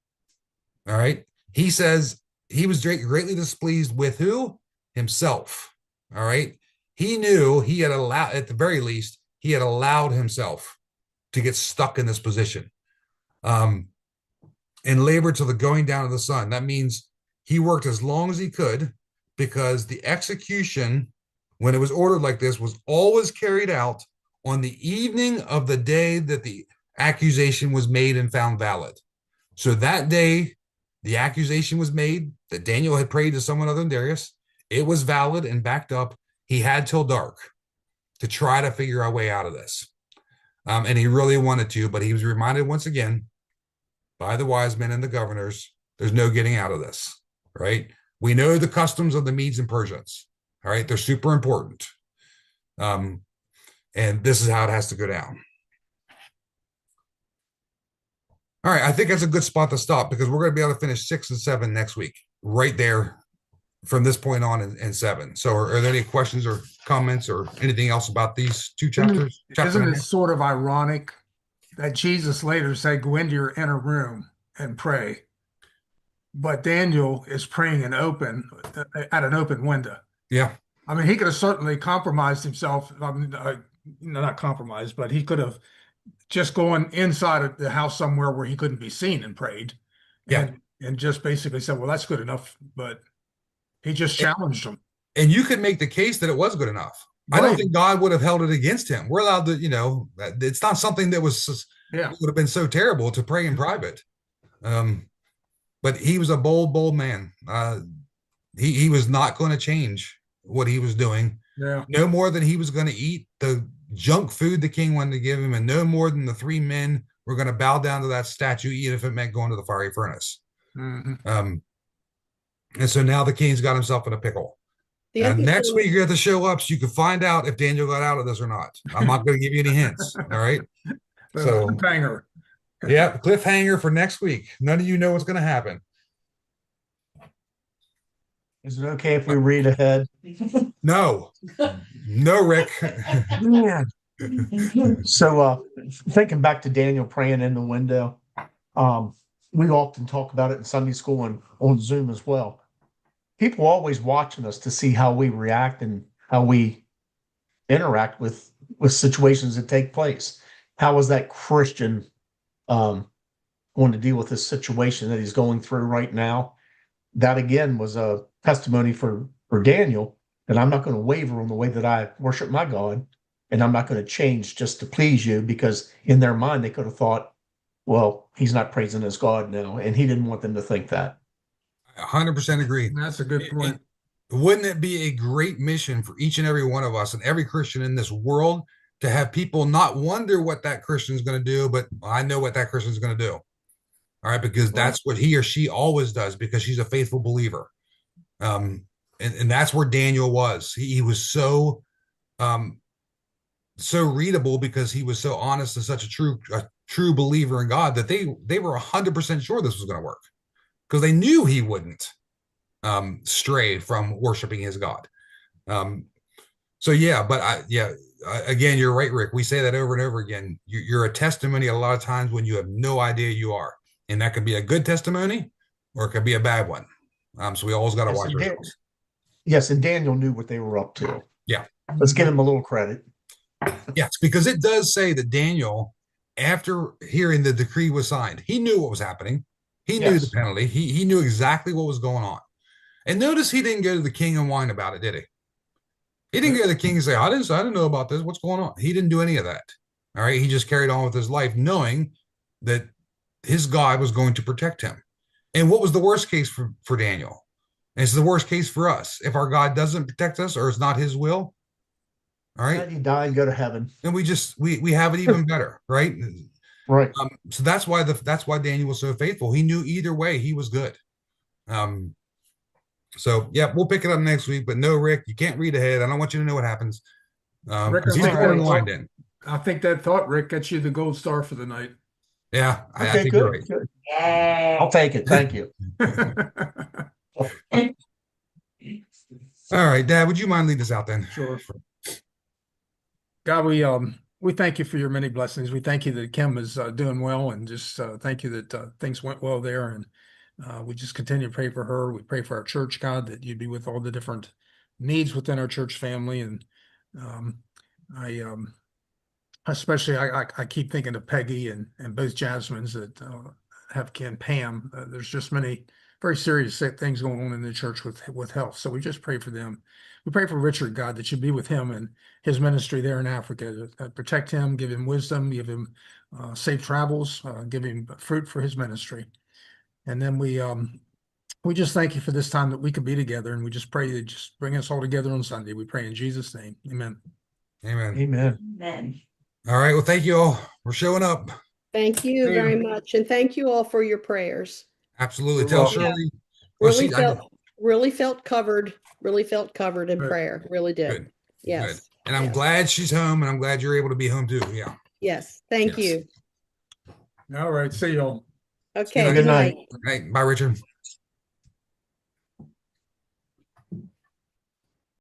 All right. He says he was greatly displeased with who? Himself. All right. He knew he had allowed, at the very least, he had allowed himself to get stuck in this position. And labored till the going down of the sun. That means he worked as long as he could because the execution, when it was ordered like this, was always carried out on the evening of the day that the accusation was made and found valid. So that day, the accusation was made that Daniel had prayed to someone other than Darius. It was valid and backed up. He had till dark to try to figure a way out of this. And he really wanted to, but he was reminded once again by the wise men and the governors, there's no getting out of this, right? We know the customs of the Medes and Persians, all right? They're super important. And this is how it has to go down. All right, I think that's a good spot to stop because we're going to be able to finish 6 and 7 next week, right there from this point on in 7. So are there any questions or comments or anything else about these two chapters? Isn't it sort of ironic that Jesus later said, go into your inner room and pray, but Daniel is praying at an open window? Yeah. I mean, he could have certainly compromised himself. I mean, not compromised, but he could have just gone inside of the house somewhere where he couldn't be seen and prayed. Yeah. And just basically said, well, that's good enough. But he just challenged him. And you could make the case that it was good enough. Right. I don't think God would have held it against him. We're allowed to, it's not something that would have been so terrible to pray in private. But he was a bold man. He was not going to change what he was doing. Yeah. No more than he was going to eat the junk food the king wanted to give him, and no more than the 3 men were going to bow down to that statue, even if it meant going to the fiery furnace. Mm-hmm. And so now the king's got himself in a pickle. And next week you have to show up so you can find out if Daniel got out of this or not. I'm not going to give you any hints. All right. So cliffhanger. Yeah, cliffhanger for next week. None of you know what's going to happen. Is it okay if we read ahead? No, Rick. Yeah. So, thinking back to Daniel praying in the window, we often talk about it in Sunday school and on Zoom as well. People are always watching us to see how we react and how we interact with situations that take place. How is that Christian going to deal with this situation that he's going through right now? That again was a testimony for Daniel, that I'm not going to waver on the way that I worship my God, and I'm not going to change just to please you, because in their mind they could have thought, well, he's not praising his God now, and he didn't want them to think that. 100% agree. That's a good point. Wouldn't it be a great mission for each and every one of us and every Christian in this world to have people not wonder what that Christian is going to do, but I know what that Christian is going to do. All right, because that's what he or she always does, because she's a faithful believer. And that's where Daniel was. He was so readable because he was so honest and such a true believer in God that they were 100% sure this was going to work, because they knew he wouldn't stray from worshiping his God. So yeah, but again, you're right, Rick. We say that over and over again. You're a testimony a lot of times when you have no idea you are, and that could be a good testimony or it could be a bad one. So we always got to watch ourselves. Yes, and Daniel knew what they were up to. Yeah, let's give him a little credit. Yes, because it does say that Daniel, after hearing the decree was signed, he knew what was happening. He knew the penalty. He knew exactly what was going on. And notice he didn't go to the king and whine about it, did he? He didn't go to the king and say, I didn't know about this. What's going on? He didn't do any of that. All right. He just carried on with his life, knowing that his God was going to protect him. And what was the worst case for Daniel? And it's the worst case for us. If our God doesn't protect us or it's not his will, all right, you die and go to heaven. And we have it even better, right? Right. So that's why Daniel was so faithful. He knew either way he was good. So yeah, we'll pick it up next week. But no, Rick, you can't read ahead. I don't want you to know what happens. Rick, he's going blind in. I think that thought, Rick, gets you the gold star for the night. Yeah, okay, I think good, you're right. Good. I'll take it. Thank you. All right, Dad, would you mind leading us out then? Sure. God, we thank you for your many blessings. We thank you that Kim is doing well, and just thank you that things went well there. And we just continue to pray for her. We pray for our church, God, that you'd be with all the different needs within our church family. And especially I keep thinking of Peggy and both Jasmines that have Ken, Pam. There's just many very serious things going on in the church with health. So we just pray for them. We pray for Richard, God, that you be with him and his ministry there in Africa. Protect him, give him wisdom, give him safe travels, give him fruit for his ministry. And then we just thank you for this time that we could be together, and we just pray that just bring us all together on Sunday. We pray in Jesus' name. Amen. Amen. Amen. Amen. All right. Well, thank you all for showing up. Thank you very much. And thank you all for your prayers. Absolutely. You're Tell welcome. Shirley. Well, Really felt covered in Good. prayer. Really did. Good. Yes. Good. And I'm Yes. glad she's home, and I'm glad you're able to be home too. Yeah. Yes. Thank Yes. you. All right. See y'all. Okay. Good Good night. night. All right. Bye, Richard.